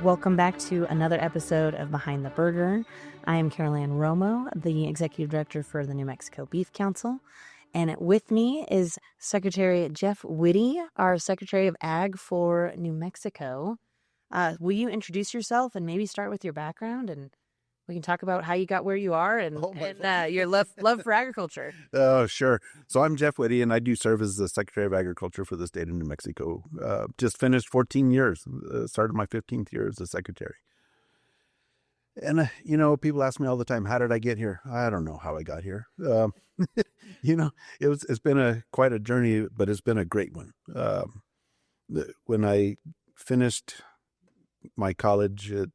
Welcome back to another episode of Behind the Burger. I am Caroline Romo, the Executive Director for the New Mexico Beef Council. And with me is Secretary Jeff Witte, our Secretary of Ag for New Mexico. Will you introduce yourself and maybe start with your background, and we can talk about how you got where you are and your love for agriculture. Oh, sure. So I'm Jeff Witte, and I do serve as the Secretary of Agriculture for the state of New Mexico. Just finished 14 years, started my 15th year as the Secretary. And, people ask me all the time, how did I get here? I don't know how I got here. It's been quite a journey, but it's been a great one. When I finished my college at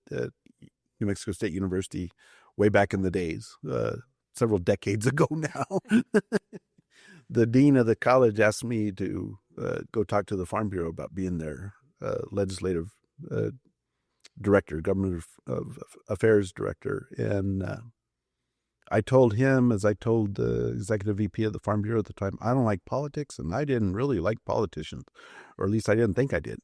New Mexico State University way back in the days, several decades ago now, the dean of the college asked me to go talk to the Farm Bureau about being their legislative director, government of affairs director. And I told him, as I told the executive VP of the Farm Bureau at the time, I don't like politics, and I didn't really like politicians, or at least I didn't think I did.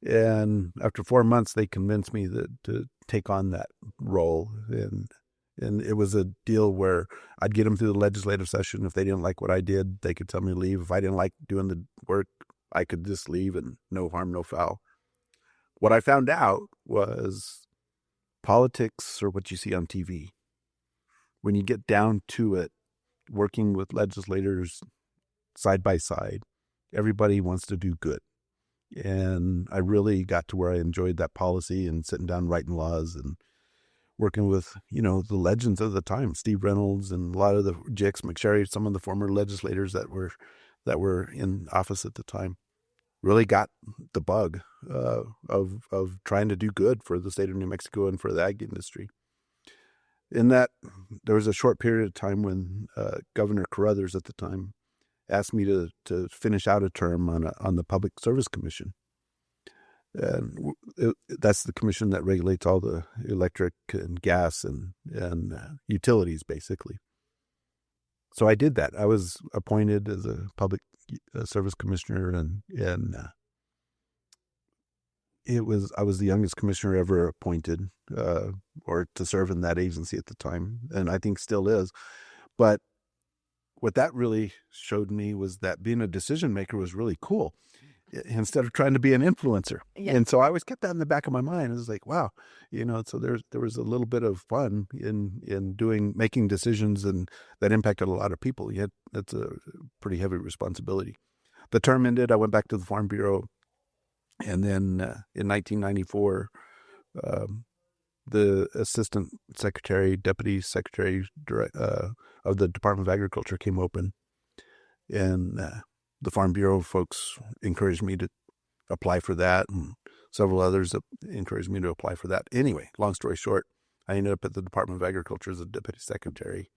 And after 4 months, they convinced me to take on that role. And it was a deal where I'd get them through the legislative session. If they didn't like what I did, they could tell me to leave. If I didn't like doing the work, I could just leave, and no harm, no foul. What I found out was politics are what you see on TV. When you get down to it, working with legislators side by side, everybody wants to do good. And I really got to where I enjoyed that policy and sitting down writing laws and working with, the legends of the time, Steve Reynolds and a lot of the J.X. McSherry, some of the former legislators that were in office at the time. Really got the bug of trying to do good for the state of New Mexico and for the ag industry. In that, there was a short period of time when Governor Carruthers at the time asked me to finish out a term on the Public Service Commission. And that's the commission that regulates all the electric and gas and utilities, basically. So I did that. I was appointed as a public service commissioner, and I was the youngest commissioner ever appointed or to serve in that agency at the time, and I think still is. But what that really showed me was that being a decision maker was really cool, instead of trying to be an influencer. Yeah. And so I always kept that in the back of my mind. It was like, wow, so there was a little bit of fun in making decisions, and that impacted a lot of people. Yet that's a pretty heavy responsibility. The term ended. I went back to the Farm Bureau. And then in 1994, the assistant secretary, deputy secretary of the Department of Agriculture came open, and the Farm Bureau folks encouraged me to apply for that, and several others encouraged me to apply for that. Anyway, long story short, I ended up at the Department of Agriculture as a deputy secretary.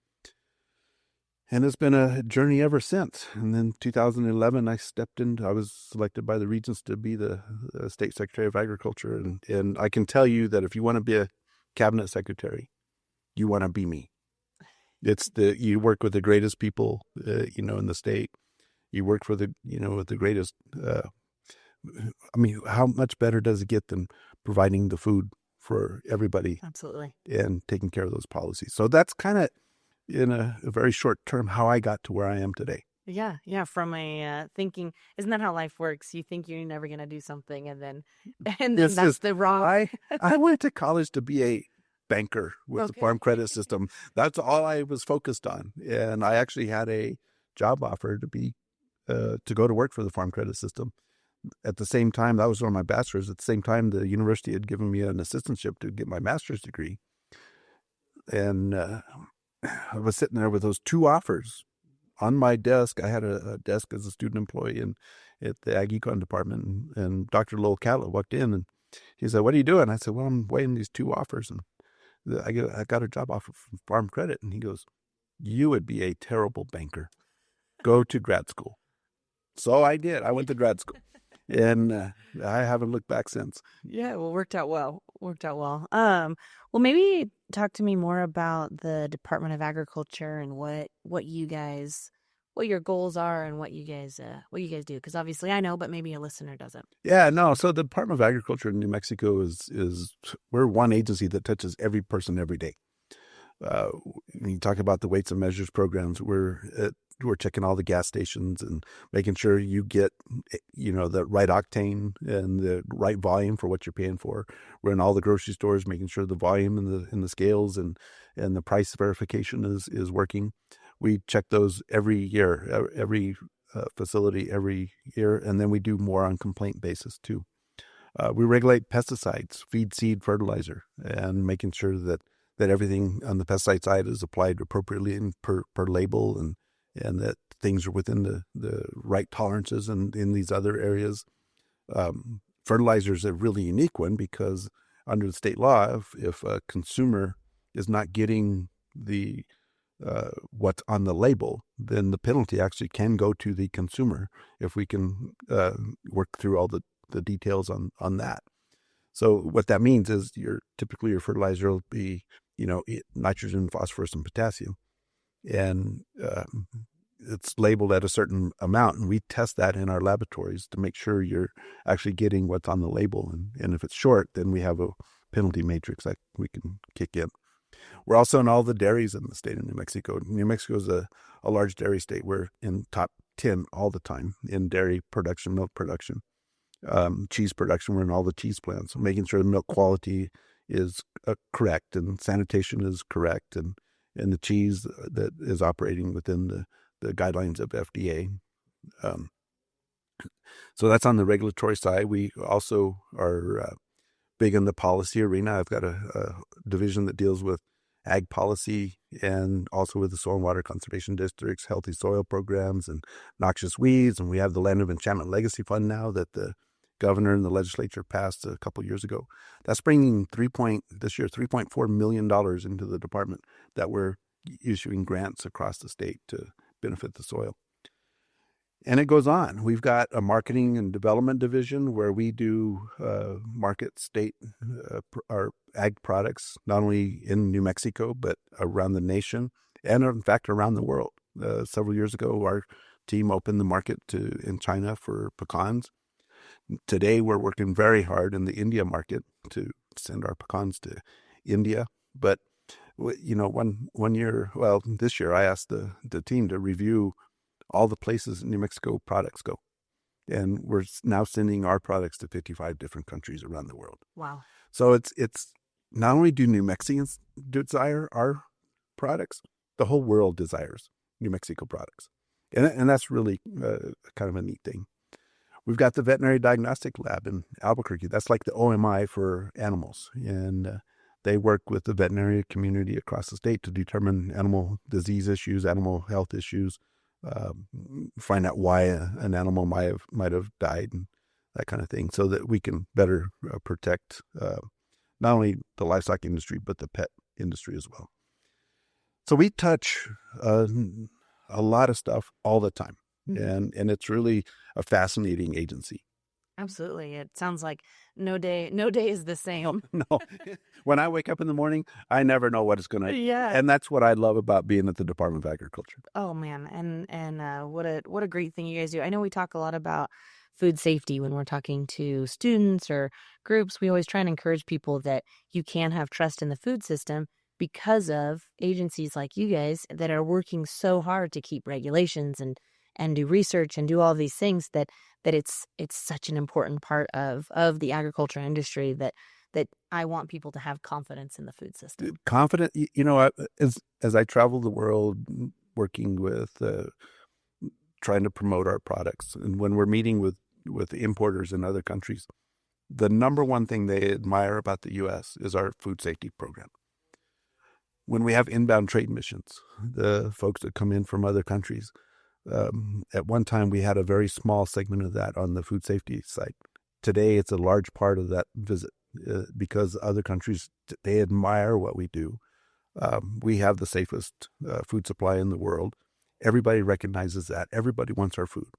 And it's been a journey ever since. And then 2011, I was selected by the Regents to be the State Secretary of Agriculture. And I can tell you that if you want to be a cabinet secretary, you want to be me. You work with the greatest people, in the state. You work for with the greatest. How much better does it get than providing the food for everybody? Absolutely. And taking care of those policies. So that's kind of, in a very short term, how I got to where I am today. Yeah. From a thinking, isn't that how life works? You think you're never going to do something, and then that's the wrong. I went to college to be a banker with the Farm Credit System. That's all I was focused on. And I actually had a job offer to go to work for the Farm Credit System. At the same time, that was on my bachelor's. At the same time, the university had given me an assistantship to get my master's degree. And I was sitting there with those two offers on my desk. I had a desk as a student employee at the Ag Econ department, and Dr. Lowell Catlett walked in, and he said, "What are you doing?" I said, "Well, I'm weighing these two offers, and I got a job offer from Farm Credit." And he goes, "You would be a terrible banker. Go to grad school." So I did. I went to grad school. And I haven't looked back since. Yeah, well, worked out well. Well, maybe talk to me more about the Department of Agriculture and what you guys your goals are and what you guys do, because obviously I know, but maybe a listener doesn't. Yeah, no. So the Department of Agriculture in New Mexico is we're one agency that touches every person every day. When you talk about the weights and measures programs, we're checking all the gas stations and making sure you get, the right octane and the right volume for what you're paying for. We're in all the grocery stores, making sure the volume and the scales and the price verification is working. We check those every year, every facility every year, and then we do more on complaint basis too. We regulate pesticides, feed, seed, fertilizer, and making sure that everything on the pesticide side is applied appropriately and per label, and that things are within the right tolerances. And in these other areas, fertilizer is a really unique one because under the state law, if a consumer is not getting the what's on the label, then the penalty actually can go to the consumer if we can work through all the details on that. So what that means is typically your fertilizer will be, nitrogen, phosphorus, and potassium. And it's labeled at a certain amount, and we test that in our laboratories to make sure you're actually getting what's on the label. And if it's short, then we have a penalty matrix that we can kick in. We're also in all the dairies in the state of New Mexico. New Mexico is a large dairy state. We're in top 10 all the time in dairy production, milk production, cheese production. We're in all the cheese plants, making sure the milk quality is correct and sanitation is correct, and the cheese that is operating within the guidelines of FDA. So that's on the regulatory side. We also are big in the policy arena. I've got a division that deals with ag policy and also with the soil and water conservation districts, healthy soil programs, and noxious weeds. And we have the Land of Enchantment Legacy Fund now that the governor and the legislature passed a couple years ago. That's bringing this year $3.4 million into the department that we're issuing grants across the state to benefit the soil. And it goes on. We've got a marketing and development division where we do market state our ag products, not only in New Mexico, but around the nation and, in fact, around the world. Several years ago, our team opened the market in China for pecans. Today, we're working very hard in the India market to send our pecans to India. But, one year, this year, I asked the team to review all the places New Mexico products go. And we're now sending our products to 55 different countries around the world. Wow. So it's not only do New Mexicans desire our products, the whole world desires New Mexico products. And that's really kind of a neat thing. We've got the veterinary diagnostic lab in Albuquerque. That's like the OMI for animals. And they work with the veterinary community across the state to determine animal disease issues, animal health issues, find out why an animal might have died and that kind of thing, so that we can better protect not only the livestock industry but the pet industry as well. So we touch a lot of stuff all the time, and it's really a fascinating agency. Absolutely. It sounds like no day is the same. No. When I wake up in the morning, I never know what it's going to. Yeah. And that's what I love about being at the Department of Agriculture. Oh man, and what a great thing you guys do. I know we talk a lot about food safety when we're talking to students or groups. We always try and encourage people that you can have trust in the food system because of agencies like you guys that are working so hard to keep regulations and do research and do all these things that it's such an important part of the agriculture industry that I want people to have confidence in the food system. Confident, as I travel the world working with trying to promote our products, and when we're meeting with importers in other countries, the number one thing they admire about the U.S. is our food safety program. When we have inbound trade missions, the folks that come in from other countries, at one time we had a very small segment of that on the food safety side. Today, it's a large part of that visit because other countries, they admire what we do. We have the safest food supply in the world. Everybody recognizes that. Everybody wants our food.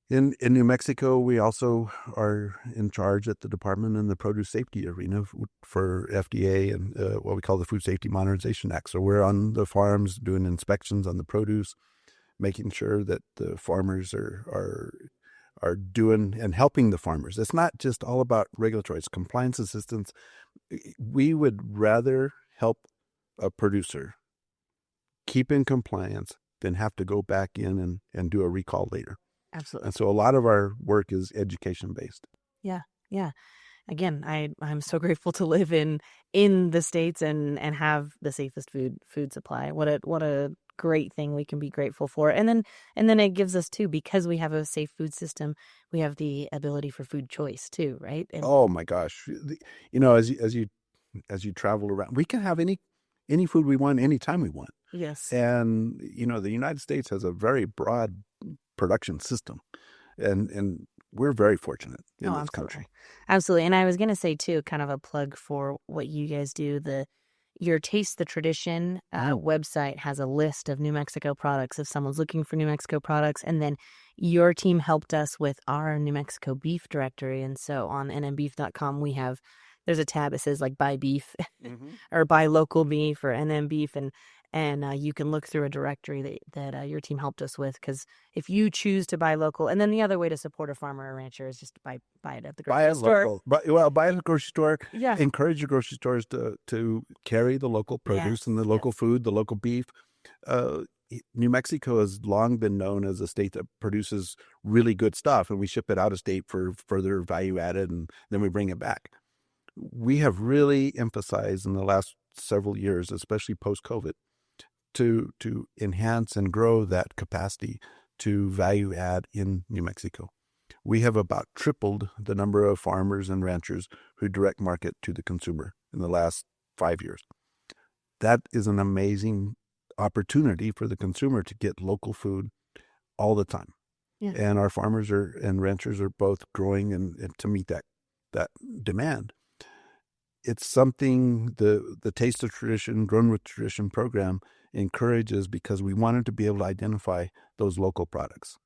In New Mexico, we also are in charge at the department in the produce safety arena for FDA and what we call the Food Safety Modernization Act. So we're on the farms doing inspections on the produce, making sure that the farmers are doing and helping the farmers. It's not just all about regulatory, it's compliance assistance. We would rather help a producer keep in compliance than have to go back in and do a recall later. Absolutely. And so a lot of our work is education based. Yeah. Yeah. Again, I'm so grateful to live in the States and have the safest food supply. What a great thing we can be grateful for. And then it gives us too, because we have a safe food system, we have the ability for food choice too, right? And Oh my gosh. As you travel around, we can have any food we want anytime we want. yes. And the United States has a very broad production system, and we're very fortunate in Oh, this absolutely. country. Absolutely. And I was going to say too, kind of a plug for what you guys do. Your Taste the Tradition website has a list of New Mexico products if someone's looking for New Mexico products. And then your team helped us with our New Mexico beef directory. And so on nmbeef.com, there's a tab that says like buy beef or buy local beef or NM beef. And you can look through a directory that your team helped us with, because if you choose to buy local, and then the other way to support a farmer or rancher is just to buy it at the Buy grocery it store. local. Buy it at the grocery store. Yeah. Encourage your grocery stores to carry the local produce and the local food, the local beef. New Mexico has long been known as a state that produces really good stuff, and we ship it out of state for further value added, and then we bring it back. We have really emphasized in the last several years, especially post-COVID, to enhance and grow that capacity to value add in New Mexico. We have about tripled the number of farmers and ranchers who direct market to the consumer in the last 5 years. That is an amazing opportunity for the consumer to get local food all the time. Yeah. And our farmers and ranchers are both growing and to meet that demand. It's something the Taste of Tradition, Grown with Tradition program encourages, because we wanted to be able to identify those local products.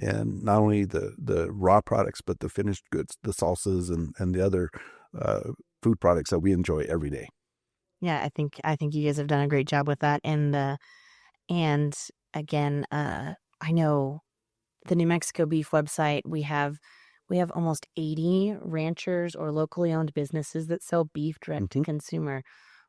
And not only the raw products, but the finished goods, the salsas and the other food products that we enjoy every day. Yeah, I think you guys have done a great job with that. And again, I know the New Mexico Beef website, we have almost 80 ranchers or locally owned businesses that sell beef direct to consumer.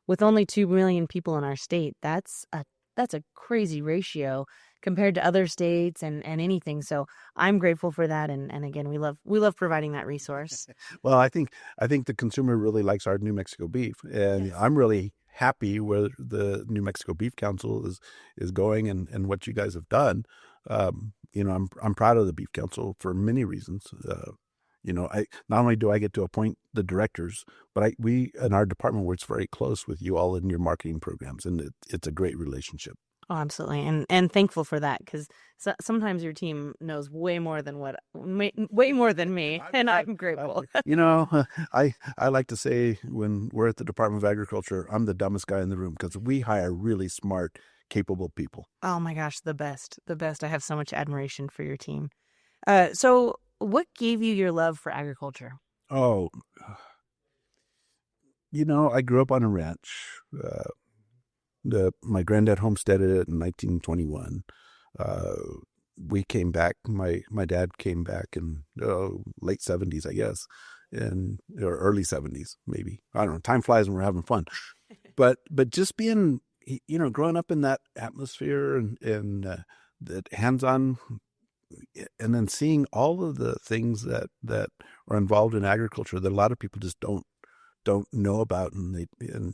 With only 2 million people in our state, that's a crazy ratio compared to other states and anything. So I'm grateful for that. And again, we love providing that resource. Well, I think the consumer really likes our New Mexico beef, and Yes. I'm really happy where the New Mexico Beef Council is going and what you guys have done. I'm proud of the Beef Council for many reasons. I not only do I get to appoint the directors, but we in our department works very close with you all in your marketing programs, and it's a great relationship. Oh, absolutely. And thankful for that, because sometimes your team knows way more than me, and I'm grateful. I like to say when we're at the Department of Agriculture, I'm the dumbest guy in the room, because we hire really smart, capable people. Oh my gosh, the best. I have so much admiration for your team. So what gave you your love for agriculture? Oh, I grew up on a ranch. My granddad homesteaded it in 1921. We came back. My dad came back in late 70s, I guess, or early 70s, maybe. I don't know. Time flies when we're having fun. But just being, growing up in that atmosphere and that hands-on, and then seeing all of the things that are involved in agriculture that a lot of people just don't know about, and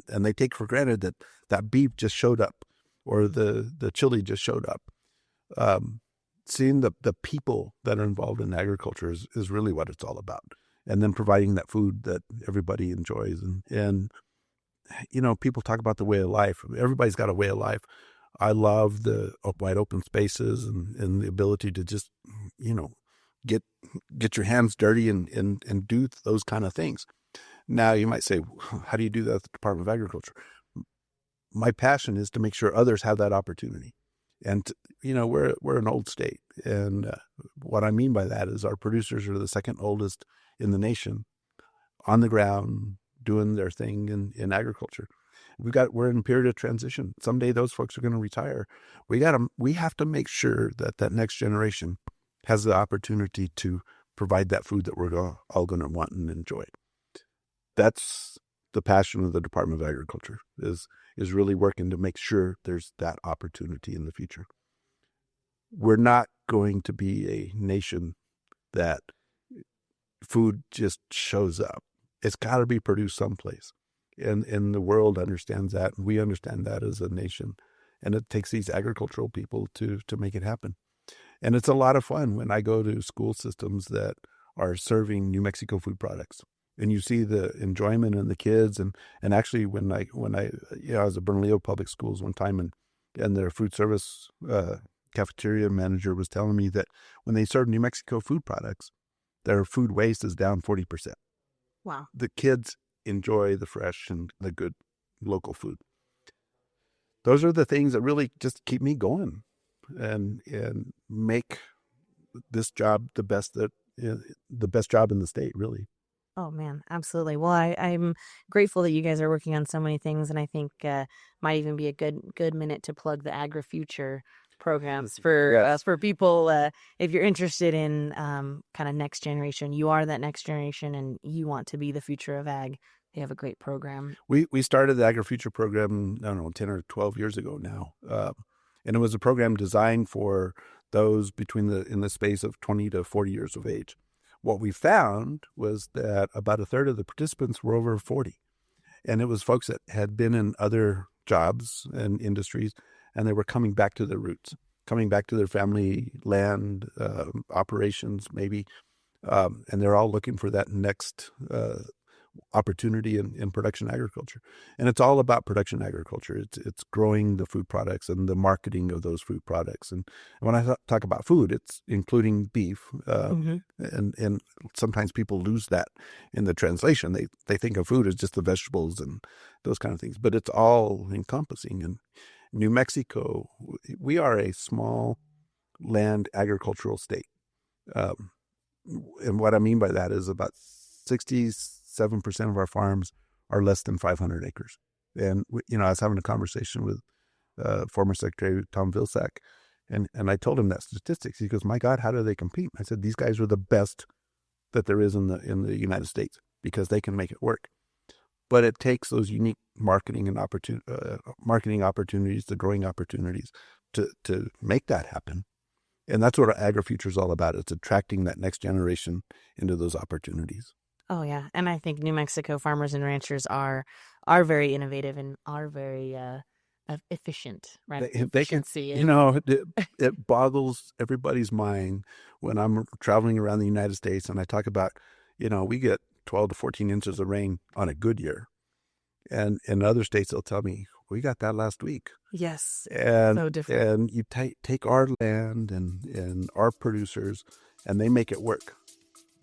they take for granted that beef just showed up, or the chili just showed up. Seeing the people that are involved in agriculture is really what it's all about, and then providing that food that everybody enjoys. And people talk about the way of life. Everybody's got a way of life. I love the wide open spaces and the ability to just get your hands dirty and do those kind of things. Now, you might say, how do you do that at the Department of Agriculture? My passion is to make sure others have that opportunity. And, we're an old state. And what I mean by that is our producers are the second oldest in the nation on the ground doing their thing in agriculture. we're in a period of transition. Someday those folks are going to retire. We have to make sure that next generation has the opportunity to provide that food that we're all going to want and enjoy. That's the passion of the Department of Agriculture, is really working to make sure there's that opportunity in the future. We're not going to be a nation that food just shows up. It's got to be produced someplace. And the world understands that, and we understand that as a nation. And it takes these agricultural people to make it happen. And it's a lot of fun when I go to school systems that are serving New Mexico food products. And you see the enjoyment in the kids. And actually, when I was at Bernalillo Public Schools one time, and their food service cafeteria manager was telling me that when they serve New Mexico food products, their food waste is down 40%. Wow. The kids enjoy the fresh and the good local food. Those are the things that really just keep me going and make this job the best job in the state, really. Oh man, absolutely. Well, I'm grateful that you guys are working on so many things, and I think might even be a good minute to plug the AgriFuture programs for people. If you're interested in kind of next generation, you are that next generation, and you want to be the future of ag. They have a great program. We started the AgriFuture program, I don't know, 10 or 12 years ago now, and it was a program designed for those in the space of 20 to 40 years of age. What we found was that about a third of the participants were over 40. And it was folks that had been in other jobs and industries, and they were coming back to their roots, coming back to their family land, operations maybe. And they're all looking for that next opportunity in production agriculture. And it's all about production agriculture. It's growing the food products and the marketing of those food products. And when I talk about food, it's including beef. And sometimes people lose that in the translation. They think of food as just the vegetables and those kind of things, but it's all encompassing. And New Mexico, we are a small land agricultural state. And what I mean by that is about 67% of our farms are less than 500 acres. And, I was having a conversation with former Secretary Tom Vilsack, and I told him that statistics. He goes, "My God, how do they compete?" I said, "These guys are the best that there is in the United States because they can make it work." But it takes those unique marketing and marketing opportunities, the growing opportunities to make that happen. And that's what AgriFuture is all about. It's attracting that next generation into those opportunities. Oh yeah, and I think New Mexico farmers and ranchers are very innovative and are very efficient, right? They can, it boggles everybody's mind when I'm traveling around the United States and I talk about, we get 12 to 14 inches of rain on a good year. And in other states, they'll tell me, we got that last week. Yes, and so different. And you take our land and our producers, and they make it work.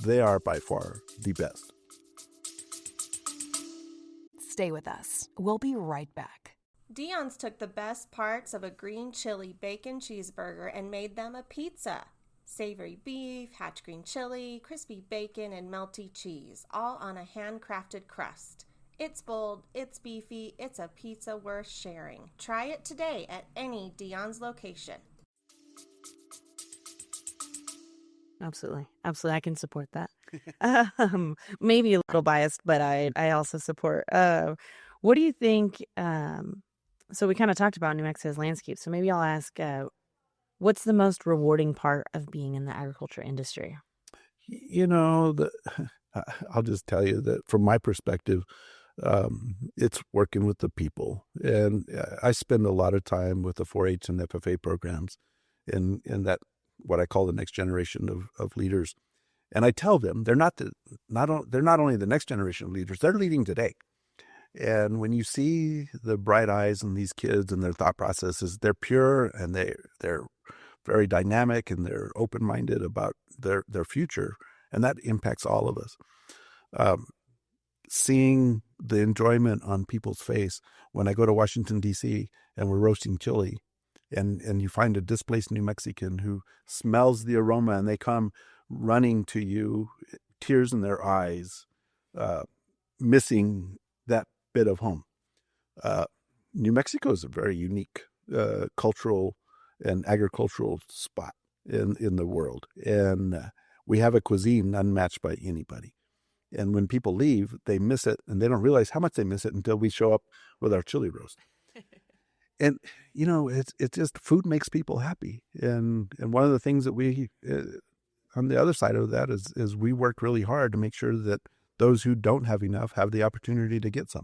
They are by far the best. Stay with us. We'll be right back. Dion's took the best parts of a green chili bacon cheeseburger and made them a pizza. Savory beef, hatch green chili, crispy bacon, and melty cheese, all on a handcrafted crust. It's bold, it's beefy, it's a pizza worth sharing. Try it today at any Dion's location. Absolutely. I can support that. Maybe a little biased, but I also support. What do you think? So we kind of talked about New Mexico's landscape. So maybe I'll ask, what's the most rewarding part of being in the agriculture industry? I'll just tell you that from my perspective, it's working with the people. And I spend a lot of time with the 4-H and FFA programs in that, what I call the next generation of leaders. And I tell them they're not only the next generation of leaders, they're leading today. And when you see the bright eyes in these kids and their thought processes, they're pure and they're very dynamic and they're open-minded about their future. And that impacts all of us. Seeing the enjoyment on people's face when I go to Washington, D.C. and we're roasting chili, and you find a displaced New Mexican who smells the aroma and they come running to you, tears in their eyes, missing that bit of home. New Mexico is a very unique cultural and agricultural spot in the world. And we have a cuisine unmatched by anybody. And when people leave, they miss it, and they don't realize how much they miss it until we show up with our chili roast. And it's just food makes people happy, and one of the things that we on the other side of that is we work really hard to make sure that those who don't have enough have the opportunity to get some.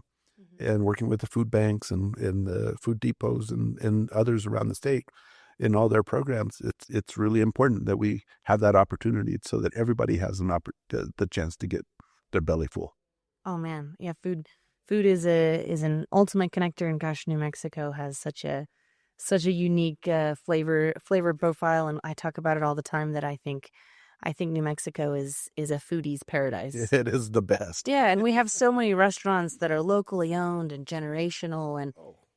And working with the food banks and the food depots and others around the state in all their programs, it's really important that we have that opportunity so that everybody has the chance to get their belly full. Oh man, yeah, food is an ultimate connector, and gosh, New Mexico has such a unique flavor profile, and I talk about it all the time that I think New Mexico is a foodie's paradise. It is the best. Yeah, and we have so many restaurants that are locally owned and generational,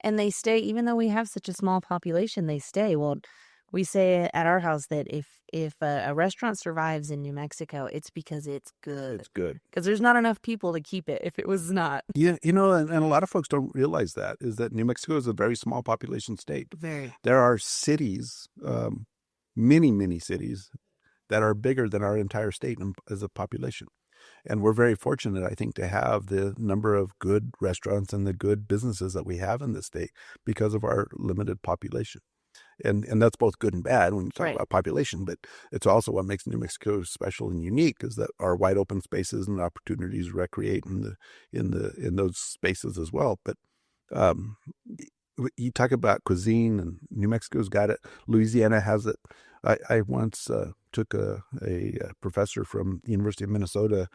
and they stay, even though we have such a small population, they stay. Well, we say at our house that if a restaurant survives in New Mexico, it's because it's good. It's good. Because there's not enough people to keep it if it was not. Yeah, and a lot of folks don't realize that, is that New Mexico is a very small population state. Very. There are cities, many, many cities, that are bigger than our entire state as a population. And we're very fortunate, I think, to have the number of good restaurants and the good businesses that we have in this state because of our limited population. And that's both good and bad when you talk about population, but it's also what makes New Mexico special and unique is that our wide open spaces and opportunities to recreate in those spaces as well. But you talk about cuisine, and New Mexico's got it. Louisiana has it. I once took a professor from the University of Minnesota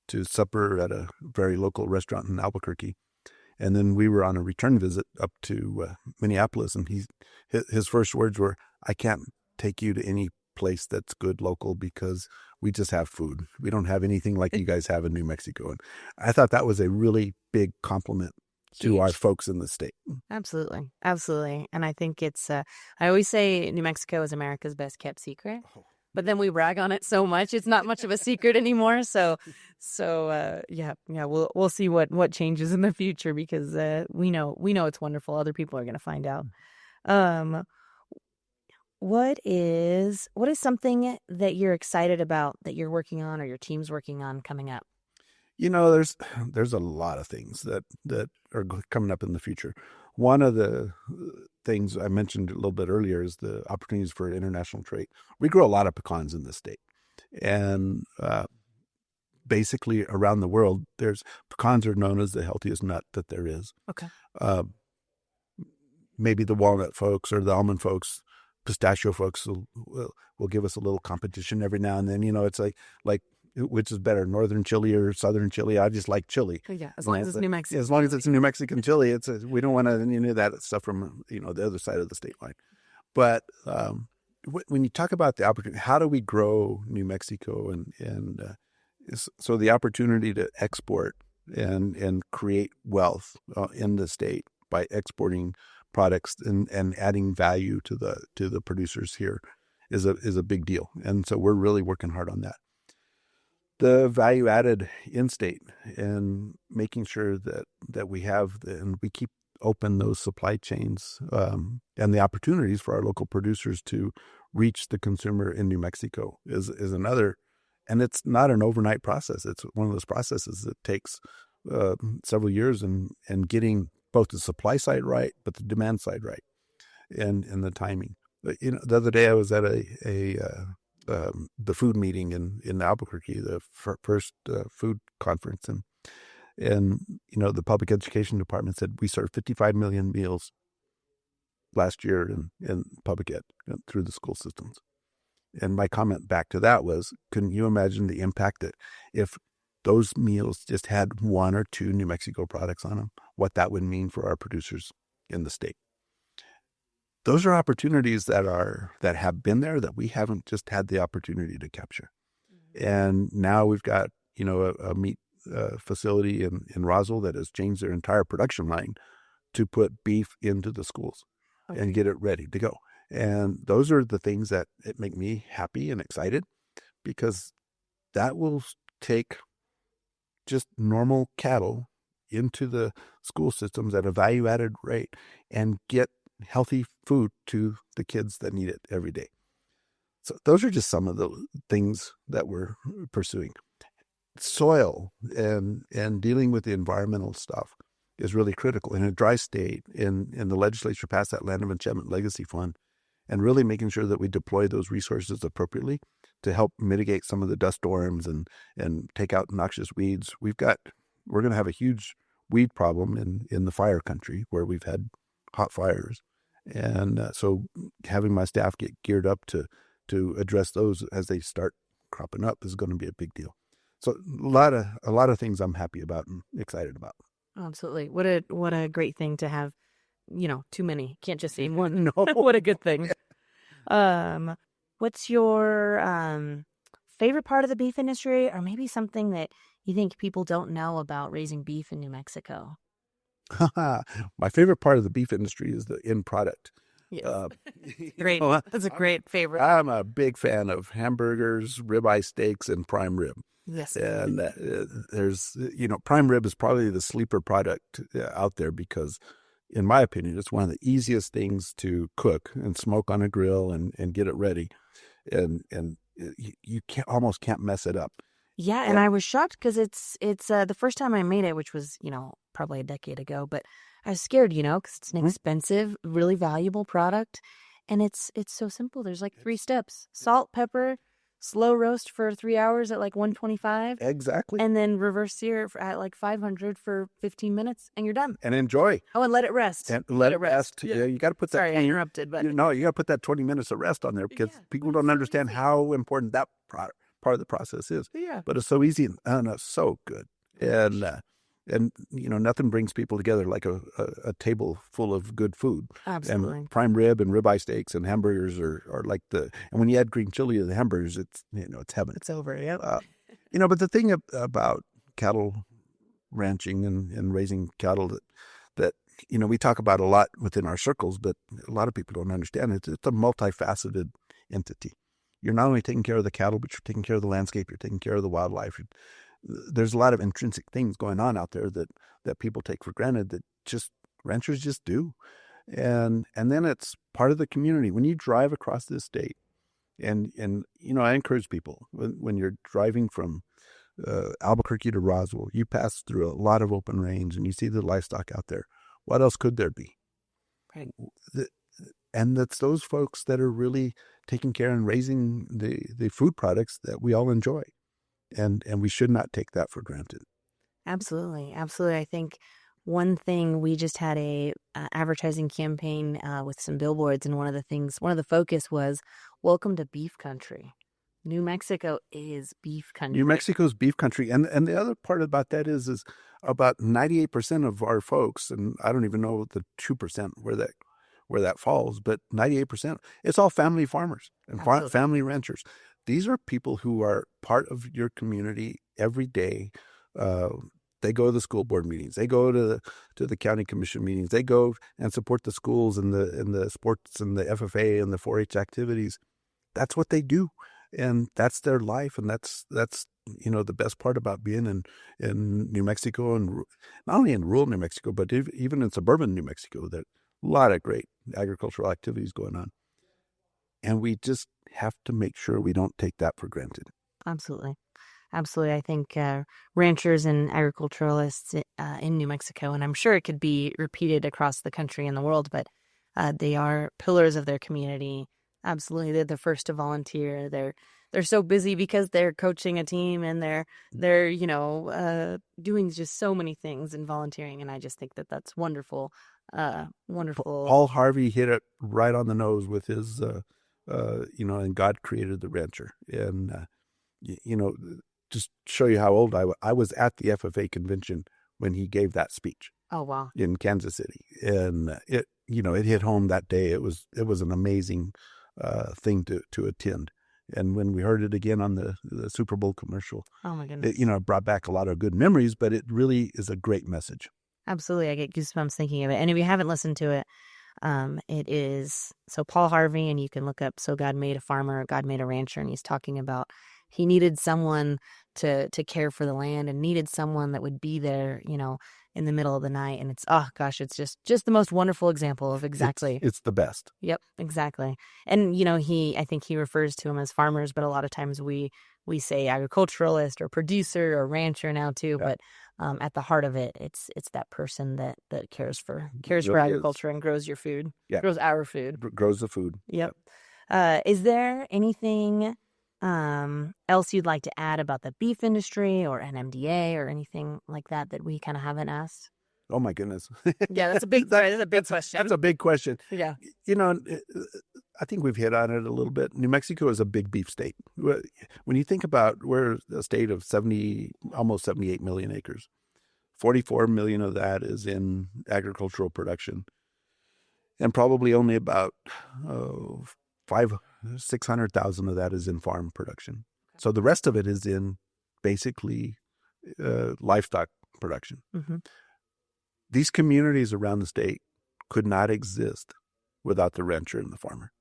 to supper at a very local restaurant in Albuquerque. And then we were on a return visit up to Minneapolis, and his first words were, "I can't take you to any place that's good local because we just have food. We don't have anything like you guys have in New Mexico." And I thought that was a really big compliment to our folks in the state. Absolutely. Absolutely. And I think it's, I always say New Mexico is America's best kept secret. But then we brag on it so much, it's not much of a secret anymore. So yeah, we'll see what changes in the future, because we know it's wonderful. Other people are going to find out. What is something that you're excited about that you're working on or your team's working on coming up? There's a lot of things that are coming up in the future. One of the things I mentioned a little bit earlier is the opportunities for international trade. We grow a lot of pecans in this state, and basically around the world, pecans are known as the healthiest nut that there is. Okay. Maybe the walnut folks or the almond folks, pistachio folks will give us a little competition every now and then. It's like which is better, northern chili or southern chili? I just like chili. Yeah, as long as it's New Mexico. As long as it's New Mexican chili, we don't want any of that stuff from the other side of the state line. But when you talk about the opportunity, how do we grow New Mexico and so the opportunity to export and create wealth in the state by exporting products and adding value to the producers here is a big deal. And so we're really working hard on that. The value added in-state and making sure that we have and we keep open those supply chains and the opportunities for our local producers to reach the consumer in New Mexico is another. And it's not an overnight process. It's one of those processes that takes several years and getting both the supply side right, but the demand side right, and the timing. But, the other day I was at the food meeting in Albuquerque, the first food conference, and the public education department said we served 55 million meals last year in public ed through the school systems. And my comment back to that was, couldn't you imagine the impact that if those meals just had one or two New Mexico products on them, what that would mean for our producers in the state? Those are opportunities that have been there that we haven't just had the opportunity to capture. And now we've got, a meat facility in Roswell that has changed their entire production line to put beef into the schools and get it ready to go. And those are the things that make me happy and excited, because that will take just normal cattle into the school systems at a value-added rate and get healthy food to the kids that need it every day. So those are just some of the things that we're pursuing. Soil and dealing with the environmental stuff is really critical. In a dry state, in the legislature passed that Land of Enchantment Legacy Fund, and really making sure that we deploy those resources appropriately to help mitigate some of the dust storms and take out noxious weeds. We're going to have a huge weed problem in the fire country where we've had hot fires. And so having my staff get geared up to address those as they start cropping up is going to be a big deal. So a lot of things I'm happy about and excited about. Absolutely. What a great thing to have, too many. Can't just say one. No. What a good thing. What's your favorite part of the beef industry, or maybe something that you think people don't know about raising beef in New Mexico? My favorite part of the beef industry is the end product. Yes. Great. That's a great favorite. I'm a big fan of hamburgers, ribeye steaks, and prime rib. Yes. And there's, prime rib is probably the sleeper product out there because, in my opinion, it's one of the easiest things to cook and smoke on a grill and get it ready. And you almost can't mess it up. Yeah, and I was shocked because it's the first time I made it, which was, probably a decade ago, but I was scared, because it's an expensive, really valuable product, and it's so simple. There's like 3 steps: salt, pepper, slow roast for 3 hours at like 125. Exactly. And then reverse sear at like 500 for 15 minutes, and you're done. And enjoy. Oh, and let it rest. And let it rest. Yeah, you got to put that. Sorry, I interrupted, but you got to put that 20 minutes of rest on there because people don't understand how important that part of the process is. Yeah. But it's so easy and it's so good. And nothing brings people together like a table full of good food. Absolutely. And prime rib and ribeye steaks and hamburgers are like and when you add green chili to the hamburgers, it's heaven. It's over. Yeah. But the thing about cattle ranching and raising cattle that we talk about a lot within our circles, but a lot of people don't understand it. It's a multifaceted entity. You're not only taking care of the cattle, but you're taking care of the landscape. You're taking care of the wildlife. There's a lot of intrinsic things going on out there that people take for granted that ranchers just do. And then it's part of the community. When you drive across this state, and I encourage people when you're driving from Albuquerque to Roswell, you pass through a lot of open range and you see the livestock out there. What else could there be? Right. And that's those folks that are really taking care and raising the food products that we all enjoy. And we should not take that for granted. Absolutely. Absolutely. I think one thing, we just had a advertising campaign with some billboards, and one of the focus was "Welcome to Beef Country." New Mexico is beef country. New Mexico's beef country. And the other part about that is about 98% of our folks, and I don't even know the 2% where that falls, but 98%, it's all family farmers and family ranchers. These are people who are part of your community every day. They go to the school board meetings. They go to the county commission meetings. They go and support the schools and the sports and the FFA and the 4-H activities. That's what they do, and that's their life. And that's the best part about being in New Mexico, and not only in rural New Mexico, but even in suburban New Mexico. There's a lot of great agricultural activities going on. And we just have to make sure we don't take that for granted. Absolutely. Absolutely. I think ranchers and agriculturalists in New Mexico, and I'm sure it could be repeated across the country and the world, but they are pillars of their community. Absolutely. They're the first to volunteer. They're so busy because they're coaching a team, and they're doing just so many things and volunteering. And I just think that that's wonderful. Wonderful. Paul Harvey hit it right on the nose with his and God created the rancher. And, just show you how old I was at the FFA convention when he gave that speech. Oh, wow. In Kansas City. And it hit home that day. It was an amazing thing to attend. And when we heard it again on the Super Bowl commercial, oh my goodness, it brought back a lot of good memories, but it really is a great message. Absolutely. I get goosebumps thinking of it. And if you haven't listened to it, it is Paul Harvey, and you can look up "So God Made a Farmer, God Made a Rancher," and he's talking about he needed someone to care for the land, and needed someone that would be there, in the middle of the night. And it's, oh gosh, it's just the most wonderful example of exactly. It's the best. Yep, exactly. And, I think he refers to them as farmers, but a lot of times we say agriculturalist or producer or rancher now too. Yeah. But at the heart of it, it's that person that cares for Really agriculture and grows your food, Yeah. grows our food. Grows the food. Yep. Is there anything else you'd like to add about the beef industry or NMDA or anything like that we kind of haven't asked? Oh my goodness. Yeah, that's a big question. That's a big question. Yeah. I think we've hit on it a little bit. New Mexico is a big beef state. When you think about, we're a state of almost 78 million acres. 44 million of that is in agricultural production. And probably only about 600,000 of that is in farm production. So the rest of it is in basically livestock production. Mm-hmm. These communities around the state could not exist without the rancher and the farmer.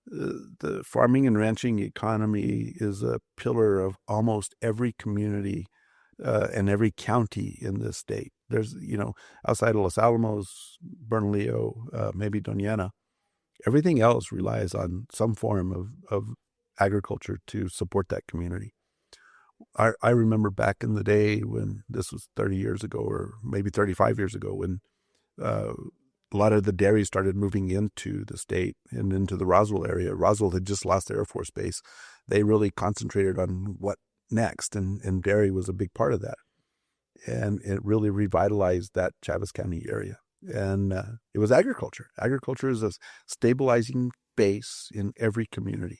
The farming and ranching economy is a pillar of almost every community and every county in this state. There's, outside of Los Alamos, Bernalillo, maybe Doñana, everything else relies on some form of agriculture to support that community. I remember back in the day when this was 30 years ago or maybe 35 years ago when a lot of the dairies started moving into the state and into the Roswell area. Roswell had just lost their Air Force Base. They really concentrated on what next, and dairy was a big part of that. And it really revitalized that Chaves County area. And it was agriculture. Agriculture is a stabilizing base in every community.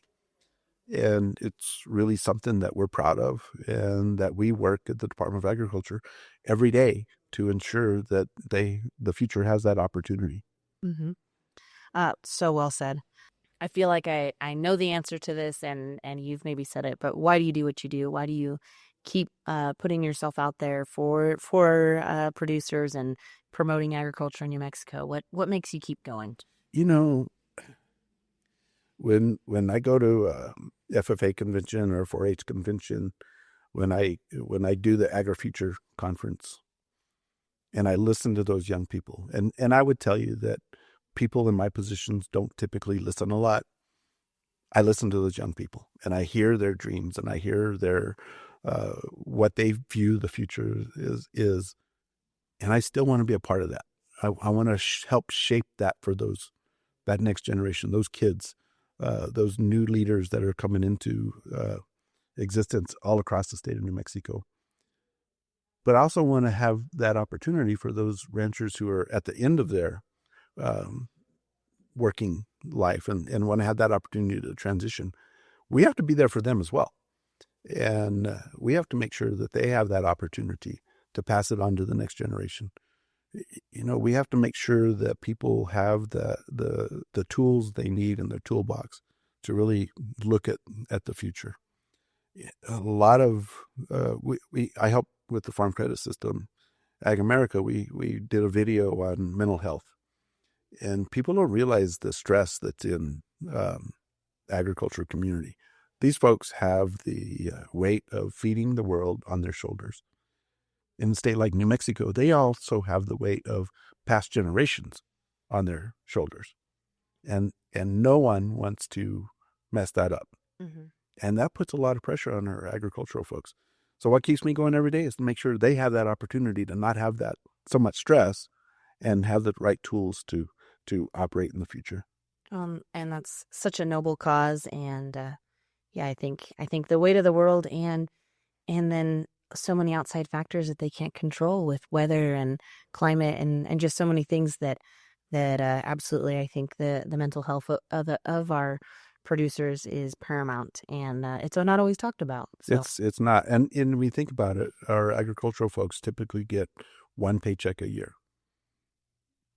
And it's really something that we're proud of and that we work at the Department of Agriculture every day to ensure that the future has that opportunity. Mm-hmm. So well said. I feel like I know the answer to this and you've maybe said it, but why do you do what you do? Why do you keep putting yourself out there for producers and promoting agriculture in New Mexico? What makes you keep going? When I go to a FFA convention or 4-H convention, when I do the AgriFuture conference, and I listen to those young people, and I would tell you that people in my positions don't typically listen a lot. I listen to those young people, and I hear their dreams, and I hear their what they view the future is, and I still want to be a part of that. I want to help shape that for that next generation, those kids. Those new leaders that are coming into existence all across the state of New Mexico. But I also want to have that opportunity for those ranchers who are at the end of their working life and want to have that opportunity to transition. We have to be there for them as well. And we have to make sure that they have that opportunity to pass it on to the next generation. We have to make sure that people have the tools they need in their toolbox to really look at the future. A lot of I help with the Farm Credit System. Ag America, we did a video on mental health, and people don't realize the stress that's in agriculture community. These folks have the weight of feeding the world on their shoulders. In a state like New Mexico, they also have the weight of past generations on their shoulders. And no one wants to mess that up. Mm-hmm. And that puts a lot of pressure on our agricultural folks. So what keeps me going every day is to make sure they have that opportunity to not have that so much stress and have the right tools to operate in the future. And that's such a noble cause. And I think the weight of the world and then so many outside factors that they can't control with weather and climate and just so many things that absolutely I think the mental health of our producers is paramount, and it's not always talked about. So. It's not, and when we think about it, our agricultural folks typically get one paycheck a year.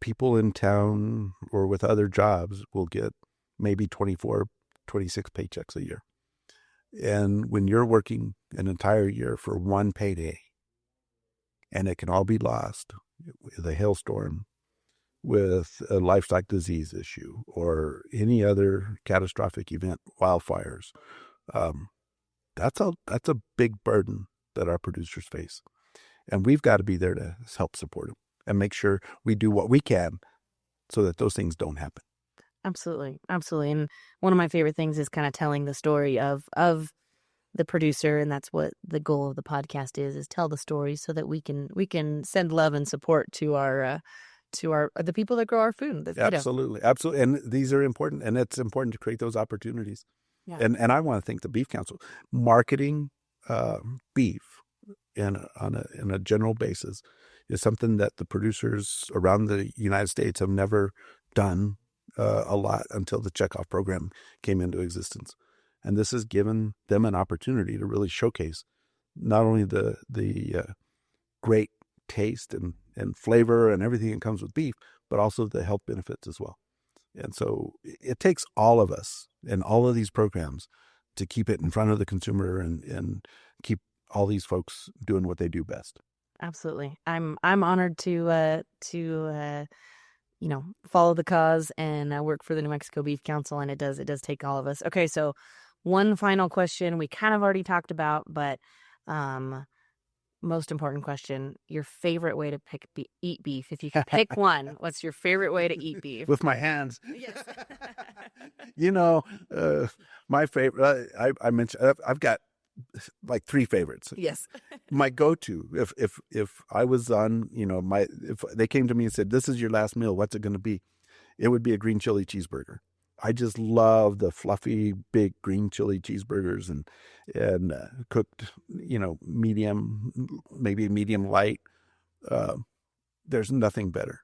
People in town or with other jobs will get maybe 24, 26 paychecks a year. And when you're working an entire year for one payday, and it can all be lost with a hailstorm, with a livestock disease issue, or any other catastrophic event, wildfires, that's a big burden that our producers face. And we've got to be there to help support them and make sure we do what we can so that those things don't happen. Absolutely. Absolutely. And one of my favorite things is kind of telling the story of the producer, and that's what the goal of the podcast is tell the story so that we can send love and support to our the people that grow our food. Absolutely. Absolutely. And these are important, and it's important to create those opportunities. Yeah. And I want to thank the Beef Council. Marketing beef on a general basis is something that the producers around the United States have never done a lot until the checkoff program came into existence. And this has given them an opportunity to really showcase not only the great taste and flavor and everything that comes with beef, but also the health benefits as well. And so it takes all of us and all of these programs to keep it in front of the consumer and keep all these folks doing what they do best. Absolutely. I'm honored to follow the cause and work for the New Mexico Beef Council, and it does take all of us. Okay, so one final question we kind of already talked about, but most important question: your favorite way to eat beef. If you could pick one, what's your favorite way to eat beef? With my hands. Yes. My favorite. I mentioned I've got like 3 favorites. Yes. My go-to, if I was on, if they came to me and said, "This is your last meal, what's it going to be?" It would be a green chili cheeseburger. I just love the fluffy, big green chili cheeseburgers and cooked, medium, maybe medium light. There's nothing better.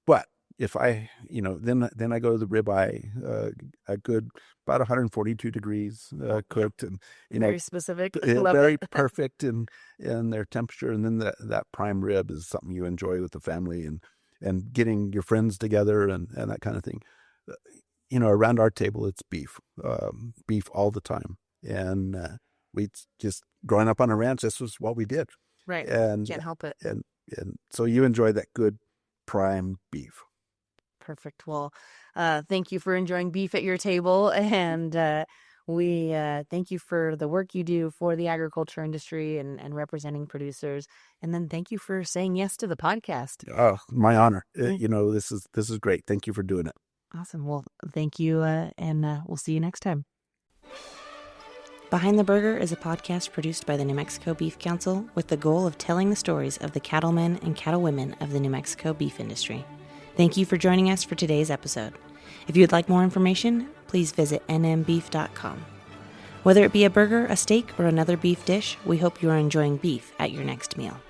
But if I, then I go to the ribeye, a good about 142 degrees cooked, and very specific, very perfect in their temperature. And then that prime rib is something you enjoy with the family and getting your friends together and that kind of thing. Around our table, it's beef all the time. And we just, growing up on a ranch, this was what we did. Right. And can't help it. And so you enjoy that good prime beef. Perfect. Well, thank you for enjoying beef at your table. And we thank you for the work you do for the agriculture industry and representing producers. And then thank you for saying yes to the podcast. Oh, my honor. This is great. Thank you for doing it. Awesome. Well, thank you, and we'll see you next time. Behind the Burger is a podcast produced by the New Mexico Beef Council with the goal of telling the stories of the cattlemen and cattlewomen of the New Mexico beef industry. Thank you for joining us for today's episode. If you would like more information, please visit nmbeef.com. Whether it be a burger, a steak, or another beef dish, we hope you are enjoying beef at your next meal.